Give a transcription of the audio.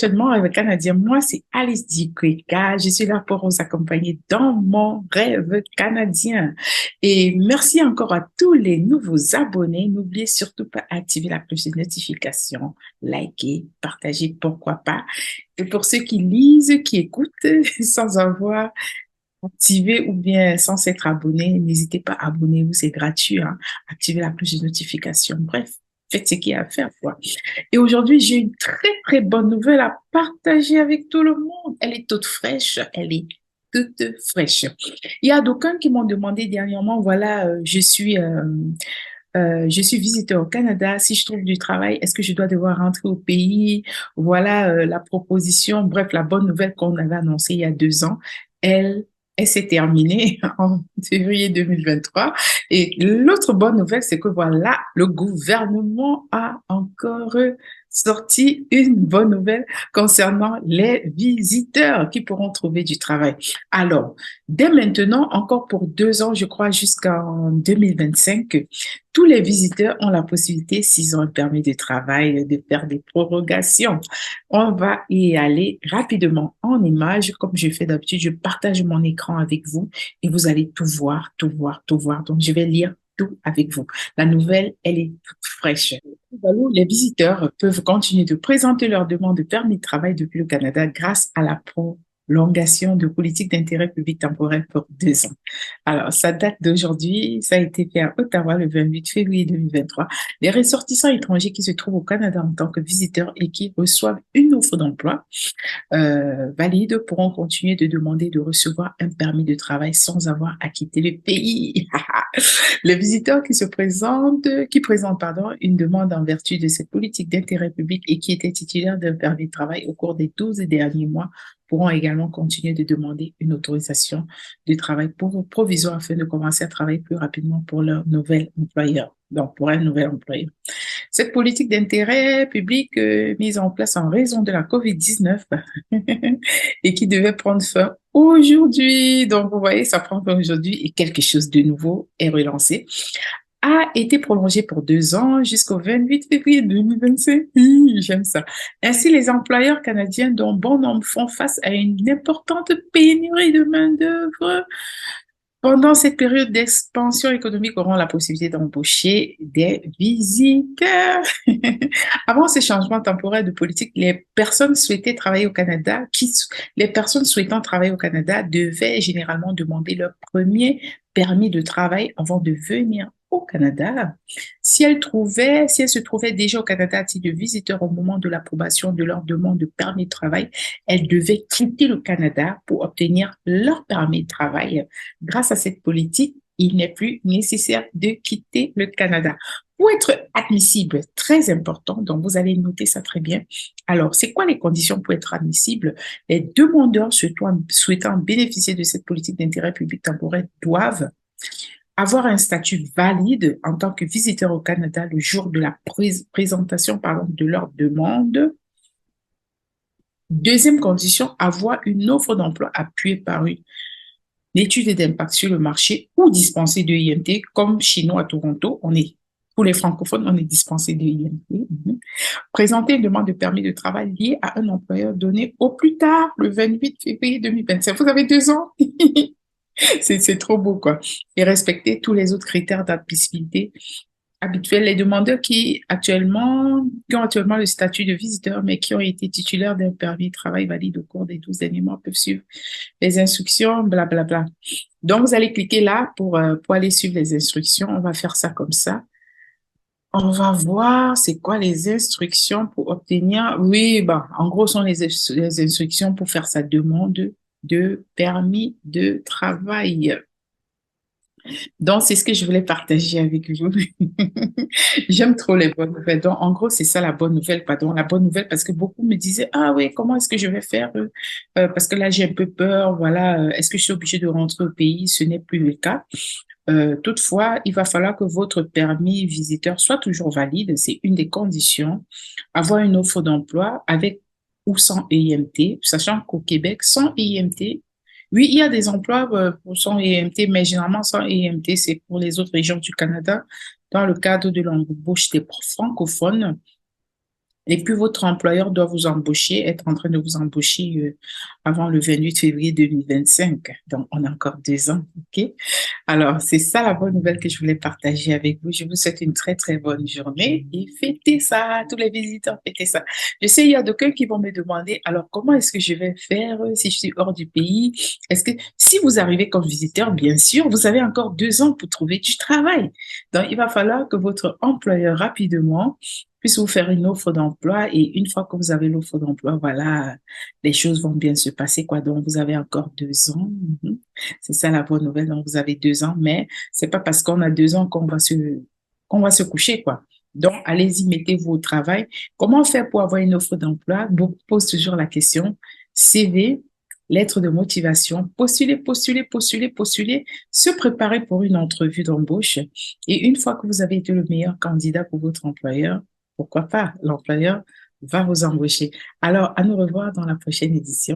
Actuellement, avec Canadien, moi, c'est Alice Dikweka. Je suis là pour vous accompagner dans mon rêve canadien. Et merci encore à tous les nouveaux abonnés. N'oubliez surtout pas d'activer la cloche de notification, liker, partager, pourquoi pas. Et pour ceux qui lisent, qui écoutent sans avoir activé ou bien sans s'être abonné, n'hésitez pas à abonner-vous, c'est gratuit, hein. Activez la cloche de notification. Bref, faites ce qu'il y a à faire, quoi. Et aujourd'hui, j'ai une très, très bonne nouvelle à partager avec tout le monde. Elle est toute fraîche. Elle est toute fraîche. Il y a d'aucuns qui m'ont demandé dernièrement, voilà, je suis visiteur au Canada. Si je trouve du travail, est-ce que je dois devoir rentrer au pays? Voilà, la proposition, bref, la bonne nouvelle qu'on avait annoncée il y a 2 ans. Elle, elle s'est terminée en février 2023. Et l'autre bonne nouvelle, c'est que voilà, le gouvernement a encore sorti une bonne nouvelle concernant les visiteurs qui pourront trouver du travail. Alors, dès maintenant, encore pour 2 ans, je crois, jusqu'en 2025, tous les visiteurs ont la possibilité, s'ils ont un permis de travail, de faire des prorogations. On va y aller rapidement en images, comme je fais d'habitude. Je partage mon écran avec vous et vous allez tout voir, tout voir, tout voir. Donc, je vais lire tout avec vous. La nouvelle, elle est toute fraîche. Les visiteurs peuvent continuer de présenter leur demande de permis de travail depuis le Canada grâce à la prolongation de politique d'intérêt public temporaire pour 2 ans. Alors, ça date d'aujourd'hui. Ça a été fait à Ottawa le 28 février 2023. Les ressortissants étrangers qui se trouvent au Canada en tant que visiteurs et qui reçoivent une offre d'emploi valides pourront continuer de demander de recevoir un permis de travail sans avoir à quitter le pays. Les visiteurs qui présentent, pardon, une demande en vertu de cette politique d'intérêt public et qui étaient titulaires d'un permis de travail au cours des 12 derniers mois pourront également continuer de demander une autorisation de travail provisoire afin de commencer à travailler plus rapidement pour leur nouvel employeur. Donc, pour un nouvel employeur. Cette politique d'intérêt public mise en place en raison de la COVID-19 et qui devait prendre fin aujourd'hui, donc vous voyez, ça prend fin aujourd'hui et quelque chose de nouveau est relancé, a été prolongée pour 2 ans jusqu'au 28 février 2025. J'aime ça. Ainsi, les employeurs canadiens dont bon nombre font face à une importante pénurie de main-d'œuvre pendant cette période d'expansion économique auront la possibilité d'embaucher des visiteurs. Avant ces changements temporaires de politique, les personnes souhaitant travailler au Canada devaient généralement demander leur premier permis de travail avant de venir au Canada. Si elles se trouvaient déjà au Canada à titre de visiteurs au moment de l'approbation de leur demande de permis de travail, elles devaient quitter le Canada pour obtenir leur permis de travail. Grâce à cette politique, il n'est plus nécessaire de quitter le Canada. Pour être admissible, très important, donc vous allez noter ça très bien. Alors, c'est quoi les conditions pour être admissible? Les demandeurs souhaitant bénéficier de cette politique d'intérêt public temporaire doivent avoir un statut valide en tant que visiteur au Canada le jour de la présentation de leur demande. Deuxième condition, avoir une offre d'emploi appuyée par une étude d'impact sur le marché ou dispensée de IMT, comme chez nous à Toronto, pour les francophones, on est dispensé de IMT. Présenter une demande de permis de travail liée à un employeur donné au plus tard le 28 février 2025. Vous avez 2 ans. C'est trop beau, quoi. Et respecter tous les autres critères d'admissibilité habituels. Les demandeurs qui ont actuellement le statut de visiteur, mais qui ont été titulaires d'un permis de travail valide au cours des 12 derniers mois, peuvent suivre les instructions, blablabla. Donc, vous allez cliquer là pour aller suivre les instructions. On va faire ça comme ça. On va voir c'est quoi les instructions pour obtenir. Oui, bah, en gros, sont les instructions pour faire sa demande de permis de travail. Donc, c'est ce que je voulais partager avec vous. J'aime trop les bonnes nouvelles. Donc, en gros, c'est ça la bonne nouvelle, pardon. La bonne nouvelle, parce que beaucoup me disaient, ah oui, comment est-ce que je vais faire? Parce que là, j'ai un peu peur. Voilà, est-ce que je suis obligée de rentrer au pays? Ce n'est plus le cas. Toutefois, il va falloir que votre permis visiteur soit toujours valide. C'est une des conditions. Avoir une offre d'emploi avec ou sans EIMT, sachant qu'au Québec, sans EIMT, oui, il y a des emplois pour sans EMT, mais généralement sans EMT, c'est pour les autres régions du Canada dans le cadre de l'embauche des francophones. Et puis, votre employeur doit vous embaucher, être en train de vous embaucher avant le 28 février 2025. Donc, on a encore 2 ans, OK? Alors, c'est ça la bonne nouvelle que je voulais partager avec vous. Je vous souhaite une très, très bonne journée et fêtez ça, tous les visiteurs, fêtez ça. Je sais, il y a d'aucuns qui vont me demander, alors, comment est-ce que je vais faire si je suis hors du pays? Est-ce que si vous arrivez comme visiteur, bien sûr, vous avez encore 2 ans pour trouver du travail. Donc, il va falloir que votre employeur rapidement puisse vous faire une offre d'emploi et une fois que vous avez l'offre d'emploi, voilà, les choses vont bien se passer, quoi. Donc, vous avez encore 2 ans. Mhm. C'est ça la bonne nouvelle. Donc, vous avez 2 ans, mais c'est pas parce qu'on a 2 ans qu'on va se coucher, quoi. Donc, allez-y, mettez-vous au travail. Comment faire pour avoir une offre d'emploi? Beaucoup posent toujours la question. CV, lettre de motivation, postuler, postuler, postuler, postuler, se préparer pour une entrevue d'embauche. Et une fois que vous avez été le meilleur candidat pour votre employeur, pourquoi pas, l'employeur va vous embaucher. Alors, à nous revoir dans la prochaine édition.